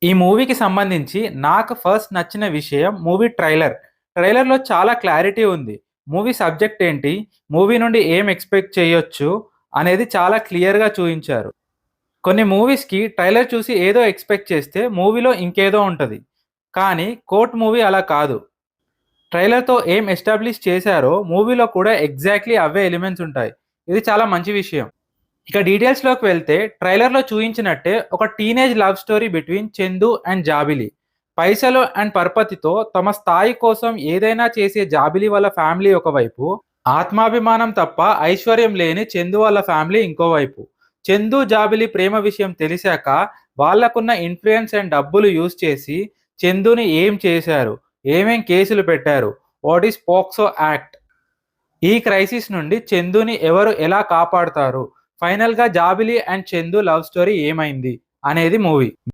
ఈ మూవీకి సంబంధించి నాకు ఫస్ట్ నచ్చిన విషయం మూవీ ట్రైలర్. ట్రైలర్‌లో చాలా క్లారిటీ ఉంది. మూవీ సబ్జెక్ట్ ఏంటి? మూవీ నుండి ఏం ఎక్స్‌పెక్ట్ చేయొచ్చు? అనేది చాలా క్లియర్‌గా చూయించారు. కొన్ని మూవీస్‌కి ట్రైలర్ చూసి ఏదో ఎక్స్‌పెక్ట్ చేస్తే మూవీలో ఇంకేదో ఉంటది. కానీ 'కోర్ట్' మూవీ అలా కాదు. ట్రైలర్‌తో ఏం ఎస్టాబ్లిష్ చేశారో మూవీలో కూడా ఎగ్జాక్ట్‌లీ అవే ఎలిమెంట్స్ ఉంటాయి. ఇది చాలా మంచి విషయం. ఇక డీటెయిల్స్‌లోకి వెళ్తే ట్రైలర్‌లో చూయించినట్టే ఒక teenage love story between Chandu and జాబిలి. పైసలు అండ్ పరపతితో తమ స్థాయి కోసం ఏదైనా చేసే జాబిలి వాళ్ళ ఫ్యామిలీ ఒకవైపు, ఆత్మాభిమానం తప్ప ఐశ్వర్యం లేని చందు వాళ్ళ ఫ్యామిలీ ఇంకోవైపు. చందు, జాబిలి ప్రేమ విషయం తెలిసాక వాళ్ళకున్న ఇన్‌ఫ్లూయెన్స్ అండ్ డబ్బులు యూజ్ చేసి చందుని ఏం చేశారు? ఏమేం కేసులు పెట్టారు? What is POCSO act? ఈ క్రైసిస్ నుండి చందుని ఎవరు ఎలా కాపాడతారు? ఫైనల్‌గా జాబిలి అండ్ చందు లవ్ స్టోరీ ఏమైంది? అనేది మూవీ.